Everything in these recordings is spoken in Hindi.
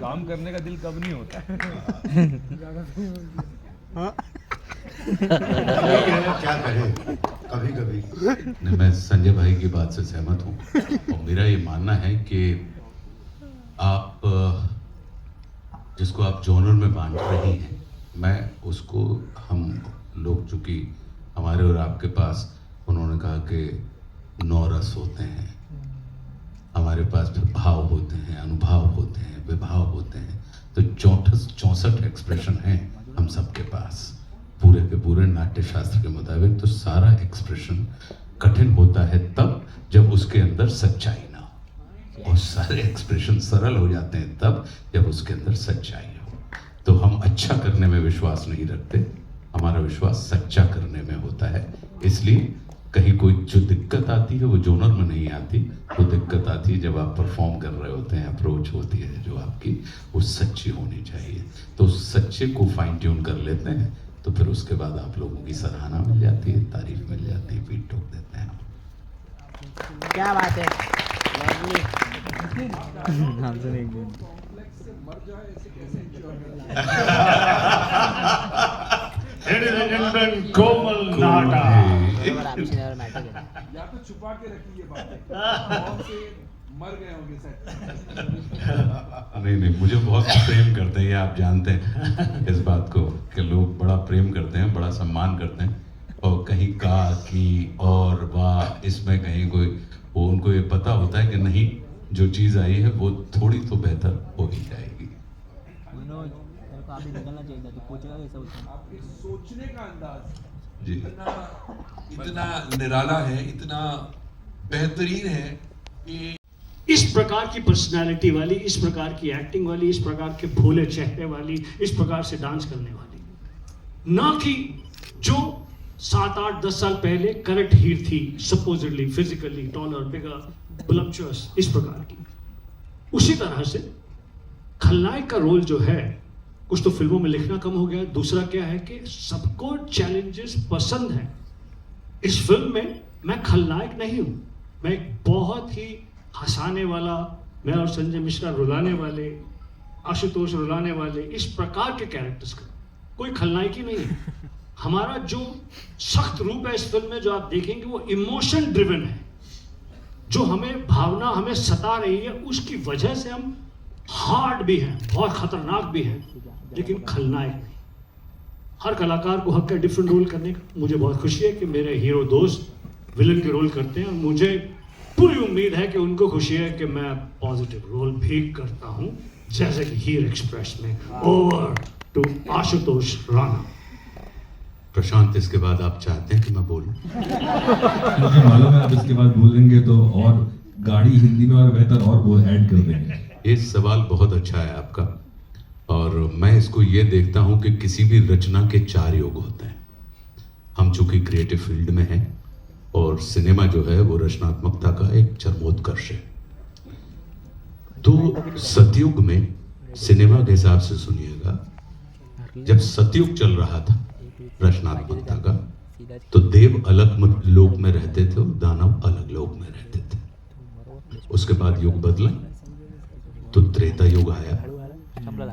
काम करने का दिल कब नहीं होता। क्या करें कभी कभी। मैं संजय भाई की बात से सहमत हूँ और मेरा ये मानना है कि आप जिसको आप जॉनर में बांट रही हैं, मैं उसको हम लोग चूंकि हमारे और आपके पास उन्होंने कहा कि 9 रस होते हैं, हमारे पास फिर भाव होते हैं, अनुभाव होते हैं, विभाव होते हैं, तो 64 एक्सप्रेशन हैं हम सबके पास पूरे के पूरे नाट्य शास्त्र के मुताबिक। तो सारा एक्सप्रेशन कठिन होता है तब जब उसके अंदर सच्चाई ना हो, और सारे एक्सप्रेशन सरल हो जाते हैं तब जब उसके अंदर सच्चाई हो। तो हम अच्छा करने में विश्वास नहीं रखते, हमारा विश्वास सच्चा करने में होता है। इसलिए कहीं कोई जो दिक्कत आती है वो जोनर में नहीं आती, वो दिक्कत आती है जब आप परफॉर्म कर रहे होते हैं, अप्रोच होती है जो आपकी, वो सच्ची होनी चाहिए। तो उस सच्चे को फाइन ट्यून कर लेते हैं तो फिर उसके बाद आप लोगों की सराहना मिल जाती है, तारीफ मिल जाती है, पीठ ठोक देते हैं। क्या बात है। कोमल नाटा या तो छुपा के रखी ये बातें, मौत से मर गए होंगे सर। नहीं, मुझे बहुत प्रेम करते हैं, ये आप जानते हैं इस बात को कि लोग बड़ा प्रेम करते हैं, बड़ा सम्मान करते हैं। और कहीं का की और वाह इसमें कहीं कोई वो उनको ये पता होता है कि नहीं, जो चीज़ आई है वो थोड़ी तो बेहतर हो ही जाएगी। आपके सोचने का अंदाज जी इतना निराला है, इतना बेहतरीन है कि इस प्रकार की पर्सनालिटी वाली, इस प्रकार की एक्टिंग वाली, इस प्रकार के भोले चेहरे वाली, इस प्रकार से डांस करने वाली, ना कि जो 7, 8, 10 साल पहले करेक्ट हीर थी, सपोजिटली फिजिकली टॉलर, बिगर, वोलुप्चुअस, इस प्रकार की। उसी तरह से खलनायक का रोल जो है, कुछ तो फिल्मों में लिखना कम हो गया, दूसरा क्या है कि सबको चैलेंजेस पसंद हैं। इस फिल्म में मैं खलनायक नहीं हूं, मैं एक बहुत ही हंसाने वाला, मैं और संजय मिश्रा रुलाने वाले, आशुतोष रुलाने वाले, इस प्रकार के कैरेक्टर्स का कोई खलनायक ही नहीं है। हमारा जो सख्त रूप है इस फिल्म में जो आप देखेंगे वो इमोशन ड्रिवन है, जो हमें भावना हमें सता रही है, उसकी वजह से हम हार्ड भी हैं, बहुत खतरनाक भी हैं, लेकिन खलनायक नहीं। हर कलाकार को हक है डिफरेंट रोल करने का। मुझे बहुत खुशी है कि मेरे हीरो दोस्त विलन के रोल करते हैं और मुझे पूरी उम्मीद है कि उनको खुशी है कि मैं पॉजिटिव रोल भी करता हूं, जैसे कि हीर एक्सप्रेस में। Over to Ashutosh Rana. प्रशांत, इसके बाद आप चाहते हैं कि मैं बोलूं? मुझे मालूम है आप इसके बाद बोलेंगे तो और गाड़ी हिंदी में और बेहतर और वो ऐड कर देंगे। ये सवाल बहुत अच्छा है आपका, और मैं इसको ये देखता हूं कि किसी भी रचना के 4 योग होते हैं। हम चूंकि क्रिएटिव फील्ड में हैं और सिनेमा जो है वो रचनात्मकता का एक चरमोत्कर्ष है। तो सतयुग में सिनेमा के हिसाब से सुनिएगा, जब सतयुग चल रहा था रचनात्मकता का, तो देव अलग लोक में रहते थे और दानव अलग लोक में रहते थे। उसके बाद युग बदला तो त्रेता युग आया,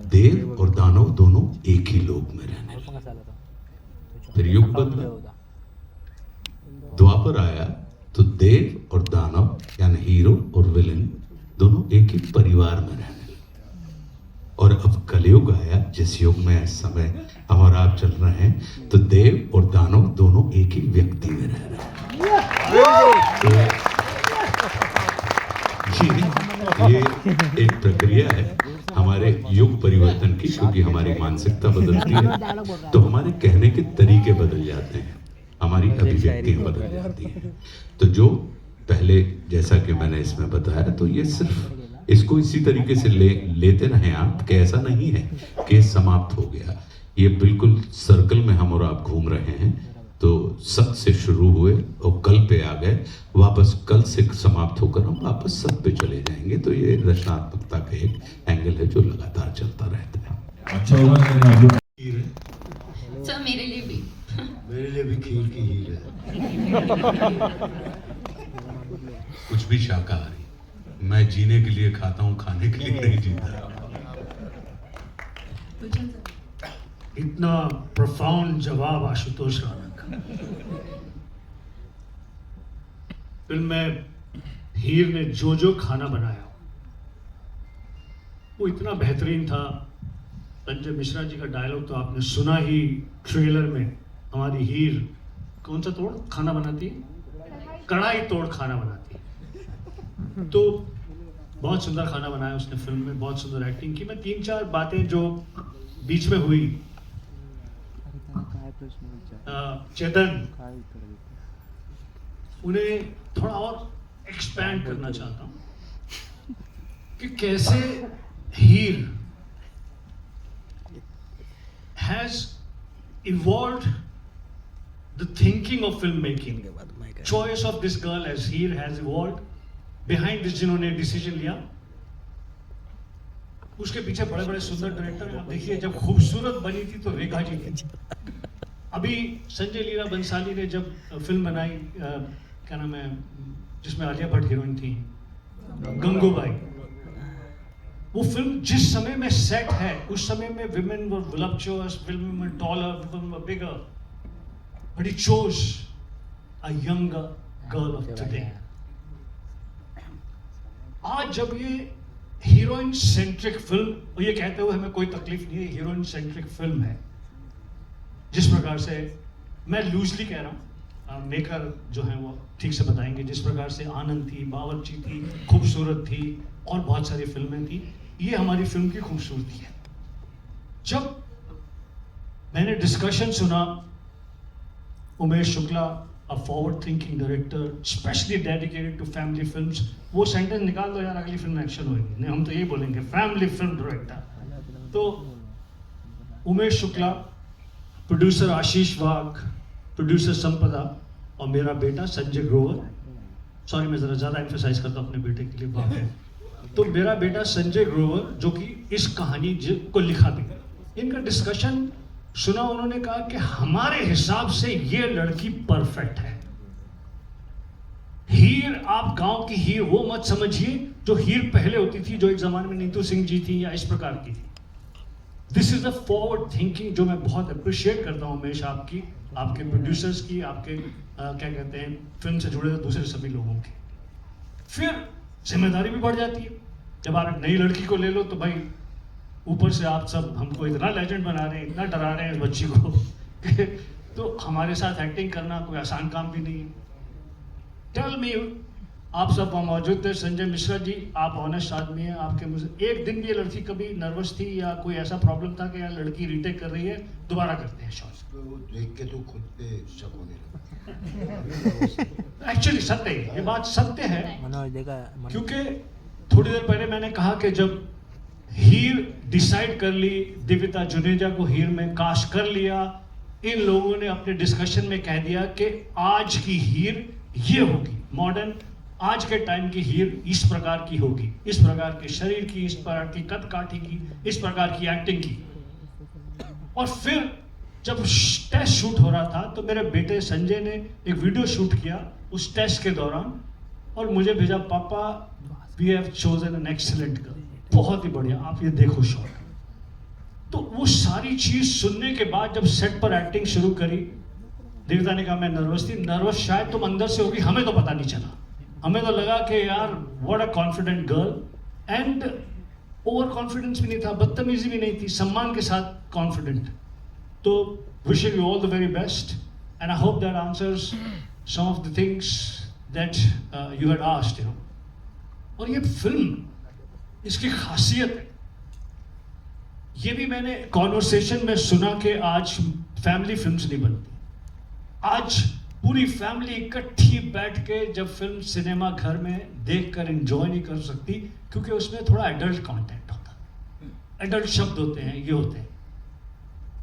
देव और दानव दोनों एक ही लोक में रहने लगे। फिर युग बदला, द्वापर आया तो देव और दानव यानी हीरो और विलेन दोनों एक ही परिवार में रहने लगे। और अब कलयुग आया, जिस युग में इस समय हम और आप चल रहे हैं, तो देव और दानव दोनों एक ही व्यक्ति में रह रहे हैं। ये एक प्रक्रिया है हमारे युग परिवर्तन की, क्योंकि हमारी मानसिकता बदलती है तो हमारे कहने के तरीके बदल जाते हैं, हमारी अभिव्यक्तियां बदल जाती हैं। तो जो पहले जैसा कि मैंने इसमें बताया, तो ये सिर्फ इसको इसी तरीके से लेते रहे आप कि ऐसा नहीं है कि समाप्त हो गया। ये बिल्कुल सर्कल में हम और आप घूम रहे हैं। तो सत से शुरू हुए और कल पे आ गए, वापस कल से समाप्त होकर हम वापस सत पे चले जाएंगे। तो ये रचनात्मकता का एक एंगल है जो लगातार चलता रहता है। अच्छा होगा खीर है सर, मेरे लिए भी खीर की हीर है। कुछ भी शाकाहारी, मैं जीने के लिए खाता हूं, खाने के लिए नहीं जीता। गुलशन सर। इतना प्रोफाउंड जवाब आशुतोष राणा का। फिल्म में हीर ने जो जो खाना बनाया वो इतना बेहतरीन था। संजय मिश्रा जी का डायलॉग तो आपने सुना ही ट्रेलर में। हमारी हीर कौन सा तोड़ खाना बनाती है? कढ़ाई तोड़ खाना बनाती है। तो बहुत सुंदर खाना बनाया उसने फिल्म में, बहुत सुंदर एक्टिंग की। मैं 3-4 बातें जो बीच में हुई, चेतन, उन्हें थोड़ा और एक्सपैंड करना चाहता हूं कि कैसे हीर has evolved the thinking of filmmaking. Choice of this girl as Heer has evolved. Behind this जिन्होंने डिसीजन लिया, उसके पीछे बड़े बड़े सुंदर डायरेक्टर हैं। आप देखिए, जब खूबसूरत बनी थी तो रेखा जी थी। अभी संजय लीला बंसाली ने जब फिल्म बनाई, क्या नाम है, जिसमें आलिया भट्ट हीरोइन थी, गंगूबाई, वो फिल्म जिस समय में सेट है उस समय में women were voluptuous, women were taller, women were bigger, but he chose a younger girl of today. आज जब ये हीरोइन सेंट्रिक फिल्म, और ये कहते हुए हमें कोई तकलीफ नहीं है, हीरोइन सेंट्रिक फिल्म है, जिस प्रकार से, मैं लूजली कह रहा हूँ, मेकर जो है वो ठीक से बताएंगे, जिस प्रकार से आनंद थी, बावर्ची थी, खूबसूरत थी, और बहुत सारी फिल्में थी, ये हमारी फिल्म की खूबसूरती है। जब मैंने डिस्कशन सुना, Umesh Shukla, a forward thinking director, specially dedicated to family films, वो सेंटेंस निकाल दो यार, अगली फिल्म में एक्शन होगी। नहीं, हम तो यही बोलेंगे, फैमिली फिल्म डायरेक्टर। तो उमेश शुक्ला, प्रोड्यूसर आशीष वाघ, प्रोड्यूसर संपदा, और मेरा बेटा संजय ग्रोवर। सॉरी, मैं जरा ज्यादा एम्फेसाइज करता हूँ अपने बेटे के लिए, बाप है। तो मेरा बेटा संजय ग्रोवर, जो कि इस कहानी को लिखा भी, इनका डिस्कशन सुना। उन्होंने कहा कि हमारे हिसाब से ये लड़की परफेक्ट है। हीर, आप गांव की हीर वो मत समझिए जो हीर पहले होती थी, जो एक जमाने में नीतू सिंह जी थी या इस प्रकार की थी। This is the forward thinking जो मैं बहुत अप्रिशिएट करता हूं उमेश, आपकी, आपके प्रोड्यूसर्स की, आपके क्या कहते हैं, फिल्म से जुड़े दूसरे सभी लोगों की। फिर जिम्मेदारी भी बढ़ जाती है। जब आप एक नई लड़की को ले लो तो भाई ऊपर से आप सब हमको इतना लेजेंड बना रहे हैं, इतना डरा रहे हैं इस बच्ची को तो हमारे साथ एक्टिंग करना कोई आसान काम भी नहीं है। टेल मी, आप सब वहाँ मौजूद थे, संजय मिश्रा जी, आप ऑनेस्ट आदमी हैं, आपके मुझे एक दिन भी ये लड़की कभी नर्वस थी या कोई ऐसा प्रॉब्लम था कि यार लड़की रीटेक कर रही है, दोबारा करते हैं शॉट? वो देख के तो खुद पे शक होने लगा। एक्चुअली सत्य है, ये बात सत्य है, क्योंकि थोड़ी देर पहले मैंने कहा कि जब हीर डिसाइड कर ली, दिव्यता जुनेजा को हीर में कास्ट कर लिया, इन लोगों ने अपने डिस्कशन में कह दिया कि आज की हीर ये होगी, मॉडर्न आज के टाइम की हीर इस प्रकार की होगी, इस प्रकार के शरीर की, इस प्रकार की कद काठी की, इस प्रकार की एक्टिंग की। और फिर जब टेस्ट शूट हो रहा था तो मेरे बेटे संजय ने एक वीडियो शूट किया उस टेस्ट के दौरान और मुझे भेजा, पापा we have chosen an excellent girl, बहुत ही बढ़िया, आप ये देखो शॉट। तो वो सारी चीज सुनने के बाद जब सेट पर एक्टिंग शुरू करी, देवता ने कहा मैं नर्वस थी, नर्वस शायद तुम अंदर से होगी, हमें तो पता नहीं चला, हमें तो लगा कि यार what a confident girl, and over confidence भी नहीं था, बदतमीजी भी नहीं थी, सम्मान के साथ कॉन्फिडेंट। तो wishing you all the very best and I hope that answers some of the things that you had asked, you know. और ये फिल्म, इसकी खासियत है, ये भी मैंने कॉन्वर्सेशन में सुना कि आज फैमिली फिल्म्स नहीं बनती, आज पूरी फैमिली इकट्ठी बैठ के जब फिल्म सिनेमा घर में देखकर एंजॉय नहीं कर सकती क्योंकि उसमें थोड़ा एडल्ट कंटेंट होता है, एडल्ट शब्द होते हैं, ये होते हैं।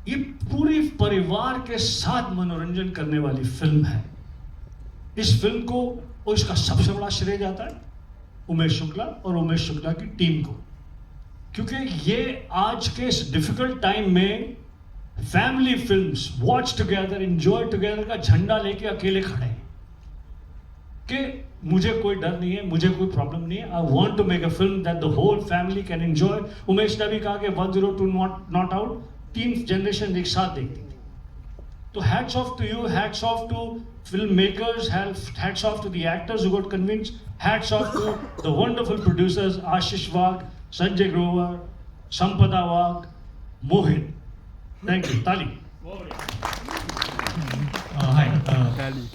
ये पूरी परिवार के साथ मनोरंजन करने वाली फिल्म है। इस फिल्म को और इसका सबसे बड़ा श्रेय जाता है उमेश शुक्ला और उमेश शुक्ला की टीम को, क्योंकि ये आज के इस डिफिकल्ट टाइम में family films, watch together, enjoy together का झंडा लेके अकेले खड़े हैं कि मुझे कोई डर नहीं है, मुझे कोई प्रॉब्लम नहीं है. I want to make a film that the whole family can enjoy. Umesh ने भी कहा कि 102 नॉट आउट 3 जनरेशन एक साथ देखती थी. तो hats off to you, hats off to filmmakers, hats off to the actors who got convinced, hats off to the wonderful producers Ashish Wagh, Sanjay Grover, Sampada Wagh, Mohit. Thank you. Tali. Hi,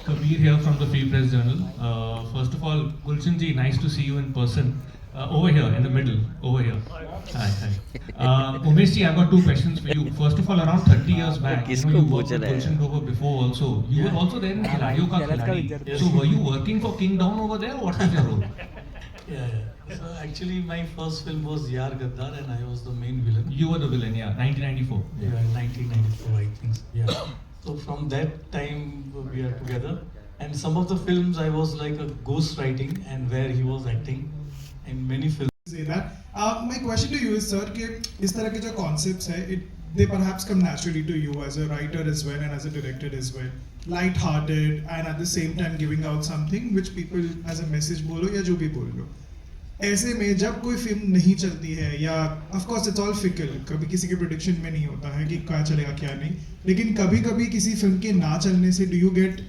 Kabir here from the Free Press Journal. First of all, Gulshan ji, nice to see you in person. Over here, in the middle, over here. Hi. Umesh ji, I've got 2 questions for you. First of all, around 30 years back, you worked with Gulshan Grover before also. You were also there in Khiladiyon Ka Khiladi. So were you working for King Dawn over there? What was your role? Yeah. So actually, my first film was Yaar Gaddar, and I was the main villain. You were the villain, yeah, 1994. Yeah, 1994, I think. Yeah. So from that time, we are together. And some of the films, I was like a ghost writing, and where he was acting. In many films. Say that. My question to you is, sir, कि इस तरह के जो concepts है, they perhaps come naturally to you as a writer as well and as a director as well. Light-hearted and at the same time giving out something which people as a message बोलो या जो भी बोल लो. ऐसे में जब कोई फिल्म नहीं चलती है या of course it's all fickle, कभी किसी के prediction में नहीं होता है कि क्या चलेगा क्या नहीं, लेकिन कभी-कभी किसी फिल्म के ना चलने से do you get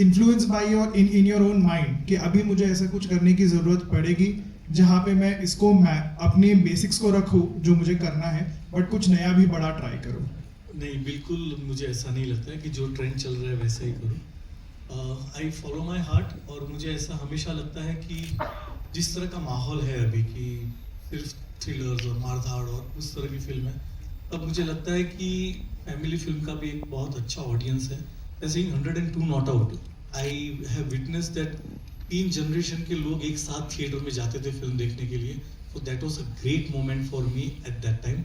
influenced by your in your own mind कि अभी मुझे ऐसा कुछ करने की ज़रूरत पड़ेगी जहाँ पे मैं इसको अपने बेसिक्स को रखूँ जो मुझे करना है, बट कुछ नया भी बड़ा ट्राई करूँ? नहीं, बिल्कुल मुझे ऐसा नहीं लगता है कि जो ट्रेंड चल रहा है वैसे ही करूँ. I follow my heart. और मुझे ऐसा हमेशा लगता है कि जिस तरह का माहौल है अभी कि सिर्फ थ्रिलर्स और मारधाड़ और उस तरह की फिल्म है, तब मुझे लगता है कि फैमिली फिल्म का भी एक बहुत अच्छा ऑडियंस है. जैसे 102 not out, I have witness that 3 generation के लोग एक साथ थिएटर में जाते थे फिल्म देखने के लिए. So that was a great moment for me at that time.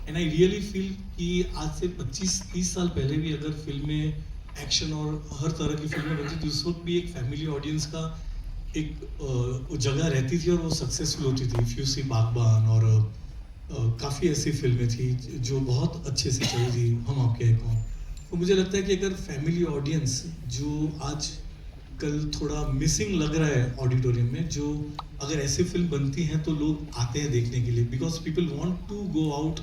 And I really feel कि आज से 25-30 साल पहले भी अगर फिल्में एक्शन और हर तरह की फिल्में बनती थी, उस वक्त भी एक फैमिली ऑडियंस का एक जगह रहती थी और वो सक्सेसफुल होती थी. इफ यू सी बागबान और काफ़ी ऐसी फिल्में थी जो बहुत अच्छे से चली थी, हम आपके हैं कौन. तो मुझे लगता है कि अगर फैमिली ऑडियंस जो आज कल थोड़ा मिसिंग लग रहा है ऑडिटोरियम में, जो अगर ऐसी फिल्म बनती हैं तो लोग आते हैं देखने के लिए, because people want to go out.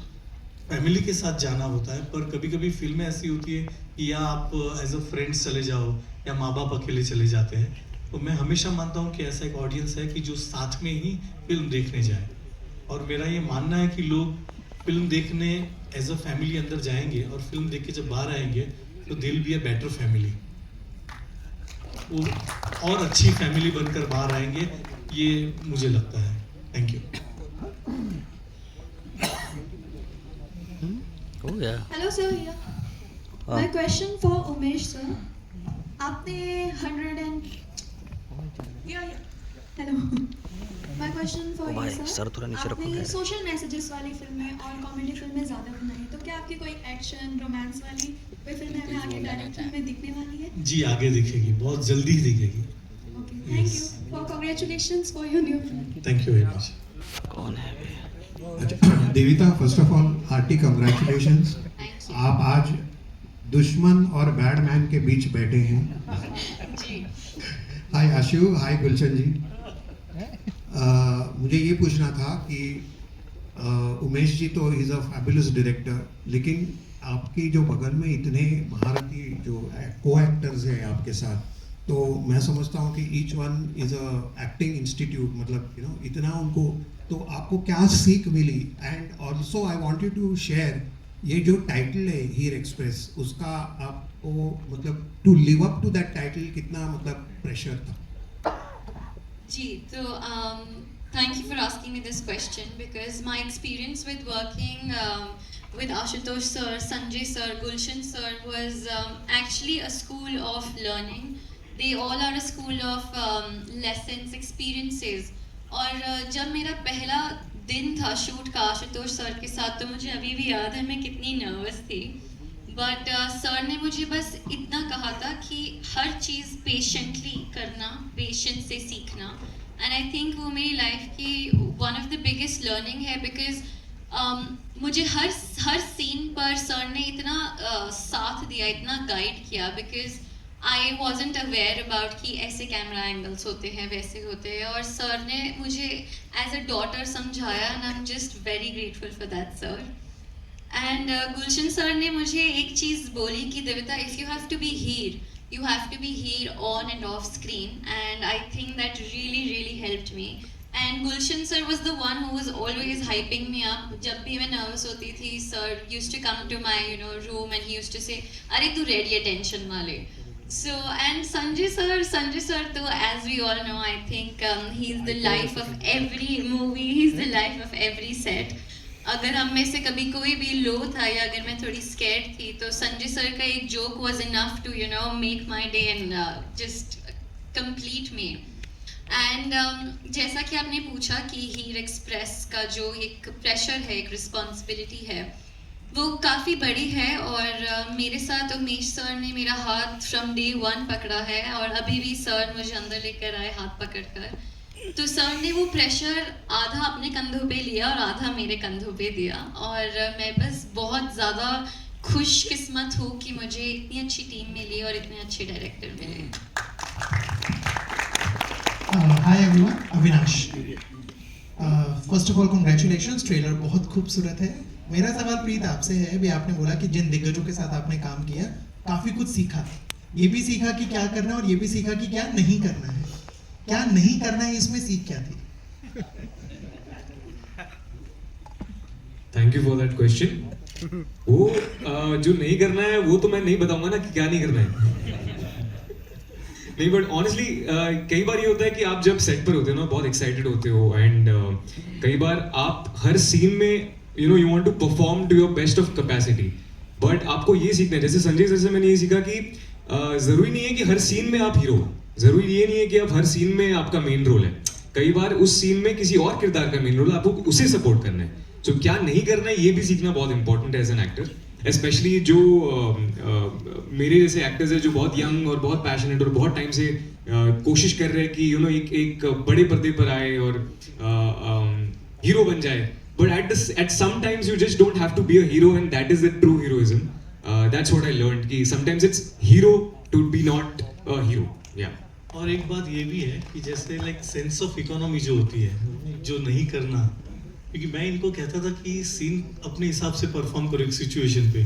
Family के साथ जाना होता है, पर कभी कभी फिल्में ऐसी होती है कि या आप एज अ फ्रेंड्स चले जाओ या माँ बाप अकेले चले जाते हैं. तो मैं हमेशा मानता हूँ कि ऐसा एक ऑडियंस है कि जो साथ में ही फिल्म देखने जाए. और मेरा ये मानना है कि लोग फिल्म देखने एज अ फैमिली अंदर जाएंगे और फिल्म देख के जब बाहर आएंगे तो they will be a better family. वो और अच्छी फैमिली बनकर बाहर आएंगे, ये मुझे लगता है. Thank you. Hello sir, here. My question for Umesh sir. आपने 100 and Hello. My question for you sir. आपने सोशल मैसेजेस वाली फिल्में और कॉमेडी फिल्में ज़्यादा बनाई, तो क्या आपकी कोई एक्शन रोमांस वाली कोई फिल्म हमें आगे डायरेक्शन में दिखने वाली है? जी, आगे दिखेगी, बहुत जल्दी ही दिखेगी. Okay, thank you. For congratulations for your new film. Thank you very much. कौन है? Devita, first of all hearty congratulations. आप आज दुश्मन और बैडमैन के बीच बैठे हैं. हाय आशु, हाय गुलशन जी. मुझे ये पूछना था कि उमेश जी तो इज़ अ फैबुलस डायरेक्टर, लेकिन आपकी जो बगल में इतने महारथी जो को एक्टर्स हैं आपके साथ, तो मैं समझता हूँ कि each one is a acting institute, मतलब इतना उनको, तो आपको क्या सीख मिली? And also I want you to share ये जो टाइटल है हीर एक्सप्रेस, उसका आपको मतलब to live up to that title कितना मतलब प्रेशर था? जी, तो thank you for asking me this question, because my experience with working with Ashutosh sir, Sanjay sir, Gulshan sir was actually a school of learning. They all are a school of lessons, experiences. और जब मेरा पहला दिन था शूट का आशुतोष सर के साथ, तो मुझे अभी भी याद है मैं कितनी नर्वस थी. बट सर ने मुझे बस इतना कहा था कि हर चीज़ पेशेंटली करना, पेशेंस से सीखना. एंड आई थिंक वो मेरी लाइफ की one of the biggest learning है, बिकॉज मुझे हर सीन पर सर ने इतना साथ दिया, इतना गाइड किया, because I wasn't aware about कि ऐसे कैमरा एंगल्स होते हैं, वैसे होते हैं, और सर ने मुझे एज अ डॉटर समझाया, and I am just very grateful for that sir. And Gulshan sir ने मुझे एक चीज़ बोली कि Devita, if you have to be hero, you have to be here on and off screen, and I think that really helped me. And Gulshan sir was the one who was always hyping me up. जब भी मैं nervous होती थी, sir used to come to my room and he used to say, अरे तू ready है tension वाले. So and Sanjay sir तो as we all know, I think he's the life of every movie, he's the life of every set. अगर हम में से कभी कोई भी लो था या अगर मैं थोड़ी स्कैर्ड थी, तो संजय सर का एक joke was enough to make my day and just complete me. And जैसा कि आपने पूछा कि हीर एक्सप्रेस का जो एक प्रेशर है, एक रिस्पॉन्सिबिलिटी है, वो काफ़ी बड़ी है. और मेरे साथ उमेश सर ने मेरा हाथ फ्रॉम डे 1 पकड़ा है, और अभी भी सर मुझे अंदर लेकर आए हाथ पकड़कर. तो सर ने वो प्रेशर आधा अपने कंधों पे लिया और आधा मेरे कंधों पे दिया, और मैं बस बहुत ज़्यादा खुशकिस्मत हूँ कि मुझे इतनी अच्छी टीम मिली और इतने अच्छे डायरेक्टर मिले. Hi everyone, Avinash. First of all congratulations, trailer बहुत खूबसूरत है. मेरा सवाल प्रीत आपसे है, भी आपने बोला कि जिन दिग्गजों के साथ आपने काम किया काफ़ी कुछ सीखा, ये भी सीखा कि क्या करना है और ये भी सीखा कि क्या नहीं करना है. क्या नहीं करना है, इसमें सीख क्या थी? Thank you for that question. वो जो नहीं करना है वो तो मैं नहीं बताऊंगा ना कि क्या नहीं करना है. नहीं, बट ऑनेस्टली कई बार ये होता है कि आप जब सेट पर होते हो ना, बहुत एक्साइटेड होते हो, एंड कई बार आप हर सीन में you want to perform to your best of capacity. But आपको ये सीखना है, जैसे संजय सर से मैंने ये सीखा कि जरूरी नहीं है कि हर सीन में आप हीरो हो. जरूरी ये नहीं है कि आप हर सीन में आपका मेन रोल है. कई बार उस सीन में किसी और किरदार का मेन रोल है, आपको उसे सपोर्ट करना है. तो क्या नहीं करना है ये भी सीखना बहुत इंपॉर्टेंट है एज एन एक्टर. स्पेशली जो मेरे जैसे एक्टर्स है जो बहुत यंग और बहुत पैशनेट और बहुत टाइम से कोशिश कर रहे हैं कि एक बड़े पर्दे पर आए और हीरो बन जाए. But at some times you just don't have to be a hero, and that is the true heroism. That's what I learned कि sometimes it's hero to be not a hero. या और एक बात ये भी है कि जैसे लाइक सेंस ऑफ इकोनॉमी जो होती है, जो नहीं करना, क्योंकि मैं इनको कहता था कि सीन अपने हिसाब से परफॉर्म करो एक सिचुएशन पे,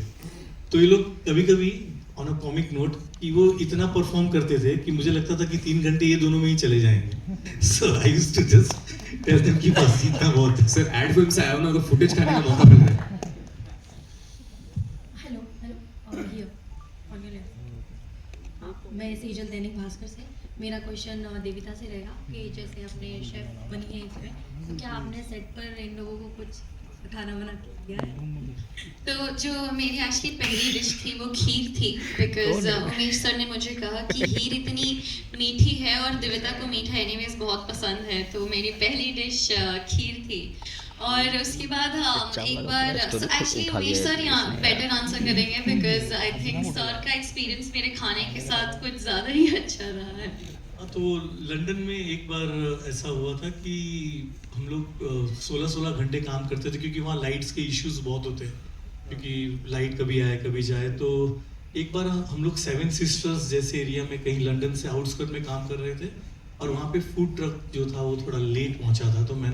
तो ये लोग कभी कभी ऑन अ कॉमिक नोट कि वो इतना परफॉर्म करते थे कि मुझे लगता था कि 3 घंटे ये दोनों में ही चले जाएंगे. So I used to just tell them कि बस इतना बहुत है. सर एड फिल्म से आया हूं ना, तो फुटेज खाने का मौका मिल रहा है. मैं सेजल दैनिक भास्कर से. मेरा क्वेश्चन देविता से रहेगा कि जैसे आपने शेफ बनी है इसमें, तो क्या आपने सेट पर इन लोगों को कुछ खाना बना दिया है? तो जो मेरी आज की पहली डिश थी वो खीर थी, बिकॉज उमेश सर ने मुझे कहा कि हीर इतनी मीठी है और देविता को मीठा एनीवेज बहुत पसंद है, तो मेरी पहली डिश खीर थी. और उसके बाद एक बार एक्चुअली उमेश सर यहाँ बेटर आंसर करेंगे, बिकॉज आई थिंक सर का एक्सपीरियंस मेरे खाने के साथ कुछ ज़्यादा ही अच्छा रहा है. तो लंदन में एक बार ऐसा हुआ था कि हम लोग 16 घंटे काम करते थे, क्योंकि वहाँ लाइट्स के इश्यूज बहुत होते हैं, क्योंकि लाइट कभी आए कभी जाए. तो एक बार हम लोग 7 सिस्टर्स जैसे एरिया में कहीं लंदन से आउटस्कर्ट में काम कर रहे थे, और वहाँ पे फूड ट्रक जो था वो थोड़ा लेट पहुँचा था. तो मैं